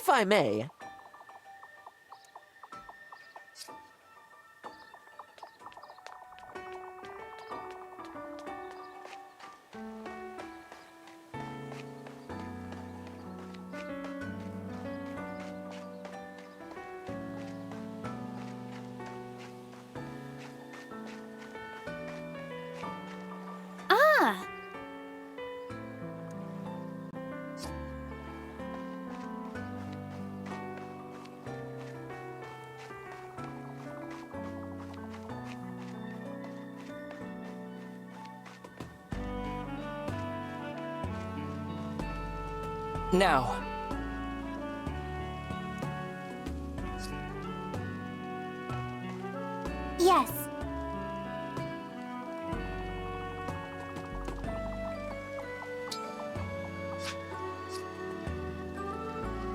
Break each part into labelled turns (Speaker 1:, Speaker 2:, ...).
Speaker 1: if I may.
Speaker 2: Ah!
Speaker 1: Now.
Speaker 2: Yes.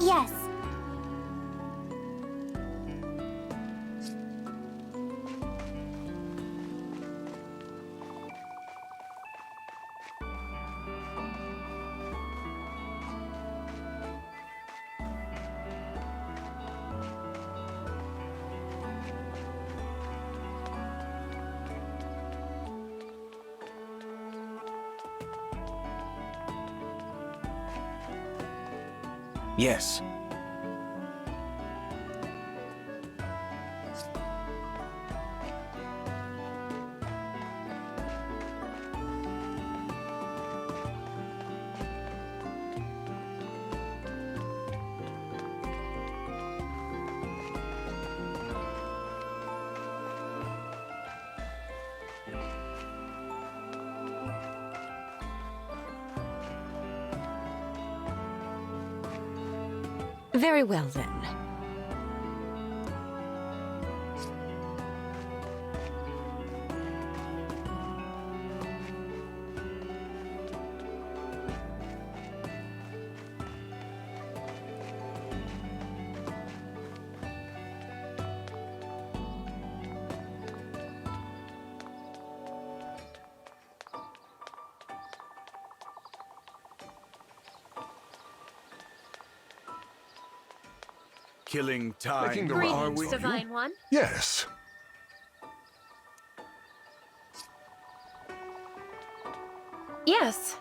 Speaker 2: Yes.
Speaker 3: Yes.
Speaker 4: Very well, then.
Speaker 3: Killing time,
Speaker 5: Making the
Speaker 3: are
Speaker 5: rounds,
Speaker 3: we?
Speaker 5: are
Speaker 2: Divine One.
Speaker 5: Yes.
Speaker 2: Yes.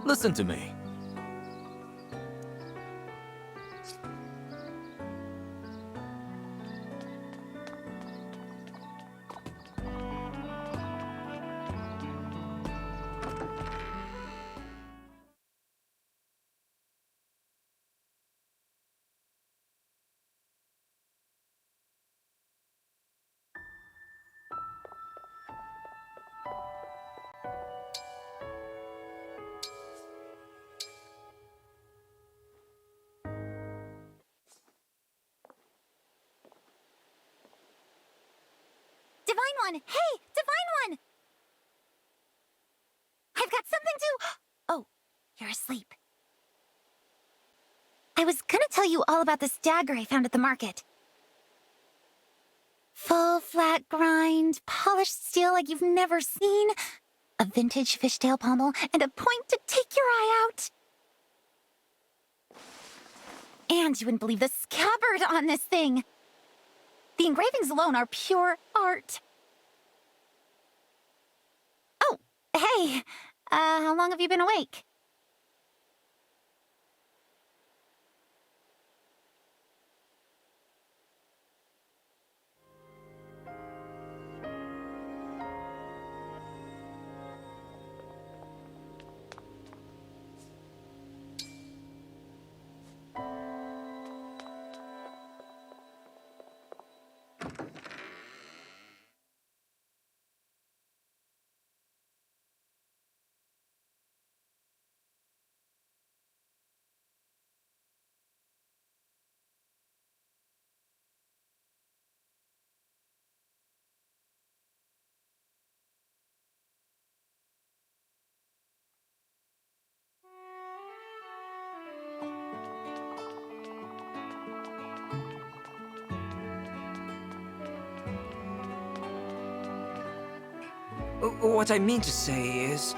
Speaker 3: Listen to me.
Speaker 2: Divine One! Hey! Divine One! I've got something to... Oh, you're asleep. I was gonna tell you all about this dagger I found at the market. Full flat grind, polished steel like you've never seen, a vintage fishtail pommel, and a point to take your eye out. And you wouldn't believe the scabbard on this thing. The engravings alone are pure art. Oh, hey, how long have you been awake?
Speaker 1: What I mean to say is...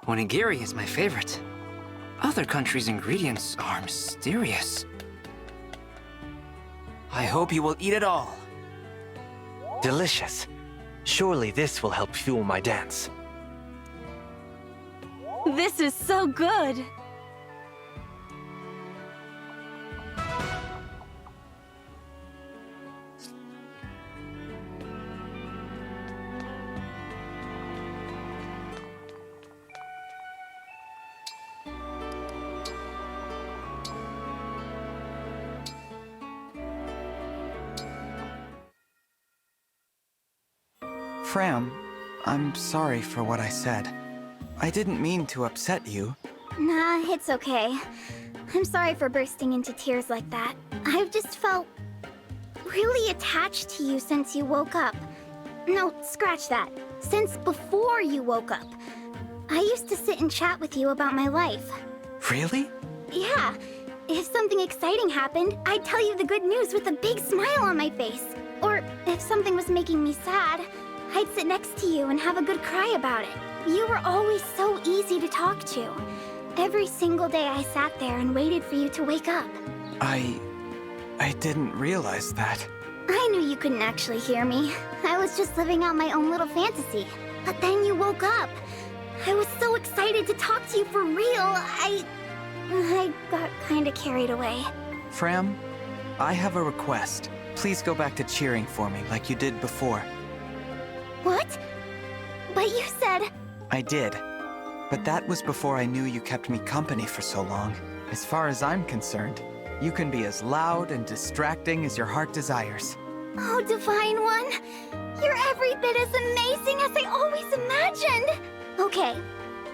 Speaker 1: Onigiri is my favorite. Other countries' ingredients are mysterious. I hope you will eat it all.
Speaker 4: Delicious. Surely this will help fuel my dance.
Speaker 5: This is so good!
Speaker 6: Fram, I'm sorry for what I said. I didn't mean to upset you.
Speaker 7: Nah, it's okay. I'm sorry for bursting into tears like that. I've just felt really attached to you since you woke up. No, scratch that. Since before you woke up. I used to sit and chat with you about my life.
Speaker 6: Really?
Speaker 7: Yeah. If something exciting happened, I'd tell you the good news with a big smile on my face. Or if something was making me sad, I'd sit next to you and have a good cry about it. You were always so easy to talk to. Every single day I sat there and waited for you to wake up.
Speaker 6: I didn't realize that.
Speaker 7: I knew you couldn't actually hear me. I was just living out my own little fantasy. But then you woke up. I was so excited to talk to you for real. I got kinda carried away.
Speaker 6: Fram, I have a request. Please go back to cheering for me like you did before.
Speaker 7: What? But you said...
Speaker 6: I did. But that was before I knew you kept me company for so long. As far as I'm concerned, you can be as loud and distracting as your heart desires.
Speaker 7: Oh, Divine One! You're every bit as amazing as I always imagined! Okay.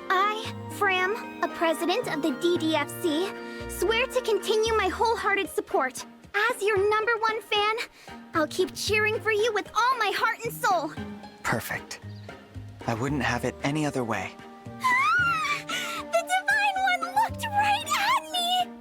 Speaker 7: I, Fram, a president of the DDFC, swear to continue my wholehearted support. As your #1 fan, I'll keep cheering for you with all my heart and soul.
Speaker 6: Perfect. I wouldn't have it any other way.
Speaker 7: The Divine One looked right at me!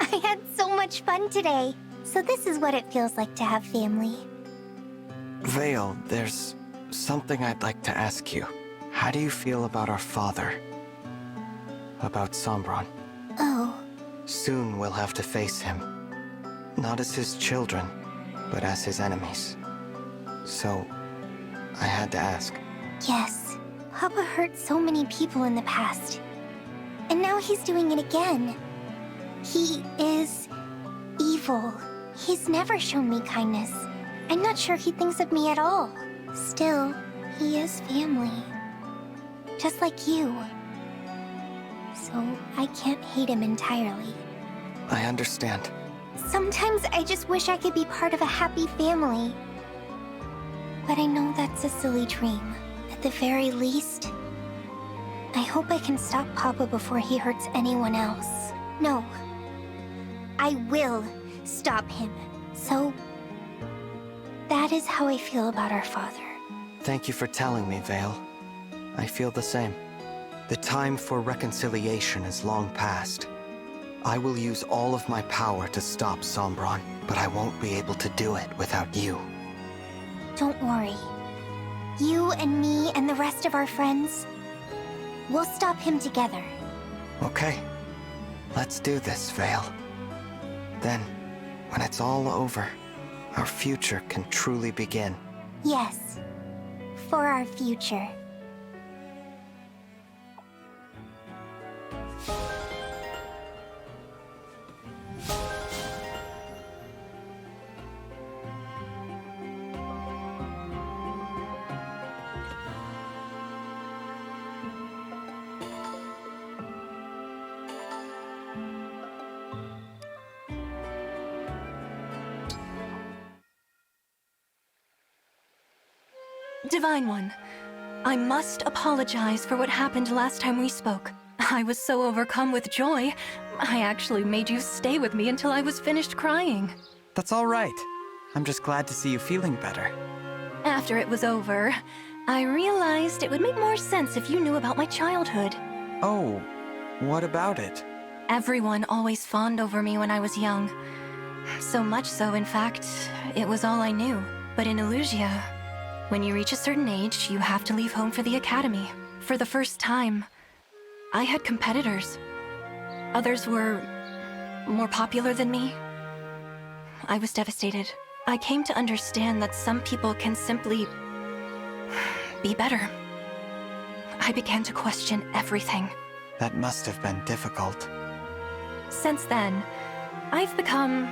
Speaker 7: I had so much fun today. So this is what it feels like to have family.
Speaker 6: Vale, there's something I'd like to ask you. How do you feel about our father? About Sombron?
Speaker 7: Oh.
Speaker 6: Soon we'll have to face him. Not as his children, but as his enemies. So, I had to ask.
Speaker 7: Yes. Papa hurt so many people in the past. And now he's doing it again. He is... evil. He's never shown me kindness. I'm not sure he thinks of me at all. Still, he is family. Just like you. So, I can't hate him entirely.
Speaker 6: I understand.
Speaker 7: Sometimes I just wish I could be part of a happy family. But I know that's a silly dream. At the very least, I hope I can stop Papa before he hurts anyone else. No. I will stop him. So, that is how I feel about our father.
Speaker 6: Thank you for telling me, Vale. I feel the same. The time for reconciliation is long past. I will use all of my power to stop Sombron, but I won't be able to do it without you.
Speaker 7: Don't worry. You and me and the rest of our friends, we'll stop him together.
Speaker 6: Okay. Let's do this, Vale. Then, when it's all over, our future can truly begin.
Speaker 7: Yes. For our future.
Speaker 5: Divine One, I must apologize for what happened last time we spoke. I was so overcome with joy, I actually made you stay with me until I was finished crying.
Speaker 6: That's all right. I'm just glad to see you feeling better.
Speaker 5: After it was over, I realized it would make more sense if you knew about my childhood.
Speaker 6: Oh, what about it?
Speaker 5: Everyone always fawned over me when I was young. So much so, in fact, it was all I knew. But in Illusia, when you reach a certain age, you have to leave home for the academy. For the first time, I had competitors. Others were more popular than me. I was devastated. I came to understand that some people can simply be better. I began to question everything.
Speaker 6: That must have been difficult.
Speaker 5: Since then, I've become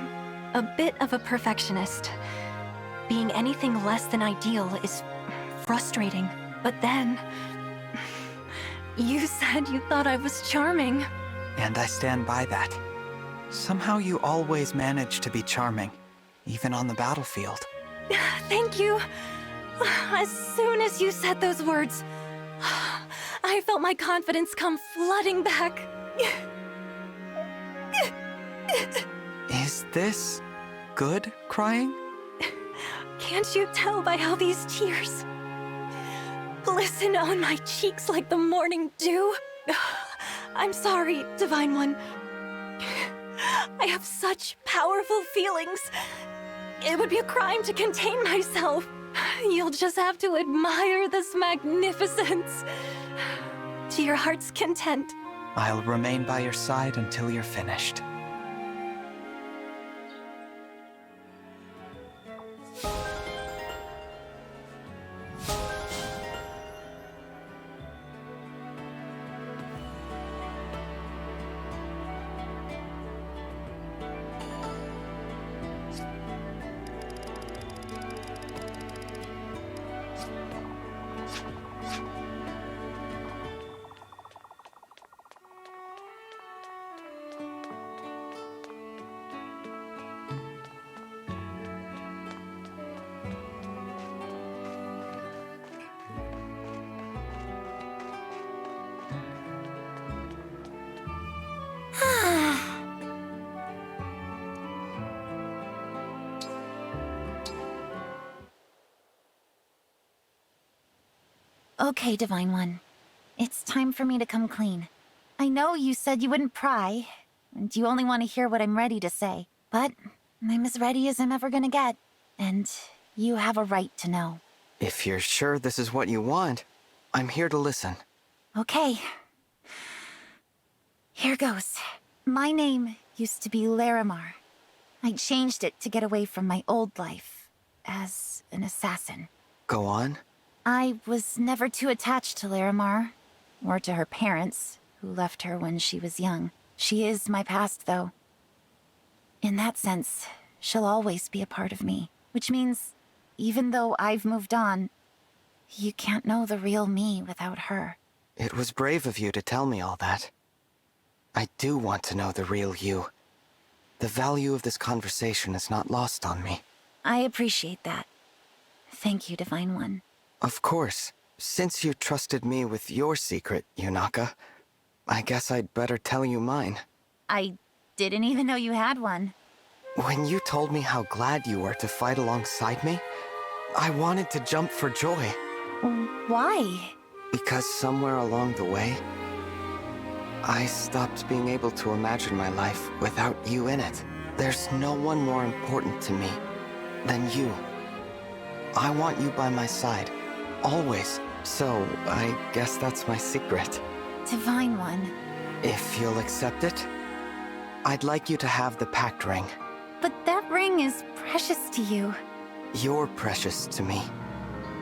Speaker 5: a bit of a perfectionist. Being anything less than ideal is frustrating. But then, you said you thought I was charming.
Speaker 6: And I stand by that. Somehow you always manage to be charming, even on the battlefield.
Speaker 5: Thank you. As soon as you said those words, I felt my confidence come flooding back.
Speaker 6: Is this good crying?
Speaker 5: Can't you tell by how these tears glisten on my cheeks like the morning dew? I'm sorry, Divine One. I have such powerful feelings. It would be a crime to contain myself. You'll just have to admire this magnificence. To your heart's content.
Speaker 6: I'll remain by your side until you're finished.
Speaker 2: Okay, Divine One. It's time for me to come clean. I know you said you wouldn't pry, and you only want to hear what I'm ready to say. But I'm as ready as I'm ever gonna get. And you have a right to know.
Speaker 6: If you're sure this is what you want, I'm here to listen.
Speaker 2: Okay. Here goes. My name used to be Larimar. I changed it to get away from my old life as an assassin.
Speaker 6: Go on.
Speaker 2: I was never too attached to Larimar, or to her parents, who left her when she was young. She is my past, though. In that sense, she'll always be a part of me, which means, even though I've moved on, you can't know the real me without her.
Speaker 6: It was brave of you to tell me all that. I do want to know the real you. The value of this conversation is not lost on me.
Speaker 2: I appreciate that. Thank you, Divine One.
Speaker 6: Of course. Since you trusted me with your secret, Yunaka, I guess I'd better tell you mine.
Speaker 2: I didn't even know you had one.
Speaker 6: When you told me how glad you were to fight alongside me, I wanted to jump for joy.
Speaker 2: Why?
Speaker 6: Because somewhere along the way, I stopped being able to imagine my life without you in it. There's no one more important to me than you. I want you by my side, always. So, I guess that's my secret.
Speaker 2: Divine One.
Speaker 6: If you'll accept it, I'd like you to have the pact ring.
Speaker 2: But that ring is precious to you.
Speaker 6: You're precious to me,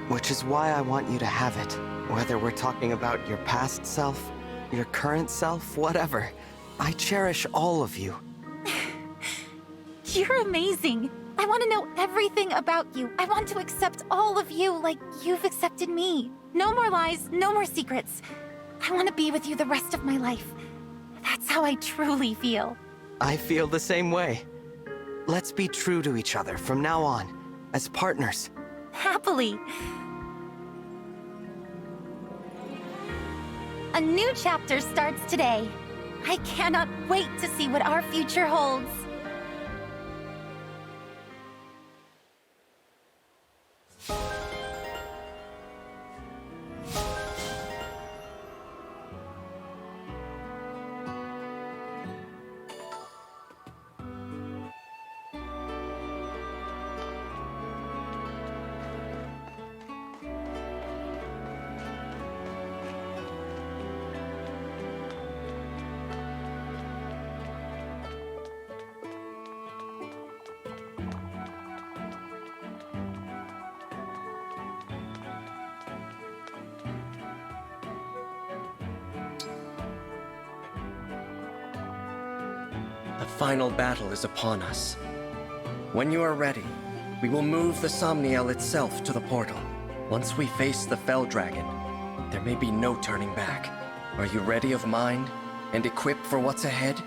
Speaker 6: which is why I want you to have it. Whether we're talking about your past self, your current self, whatever. I cherish all of you.
Speaker 2: You're amazing. I want to know everything about you. I want to accept all of you like you've accepted me. No more lies, no more secrets. I want to be with you the rest of my life. That's how I truly feel.
Speaker 6: I feel the same way. Let's be true to each other from now on, as partners.
Speaker 2: Happily. A new chapter starts today. I cannot wait to see what our future holds.
Speaker 8: The final battle is upon us. When you are ready, we will move the Somniel itself to the portal. Once we face the Fell Dragon, there may be no turning back. Are you ready of mind and equipped for what's ahead?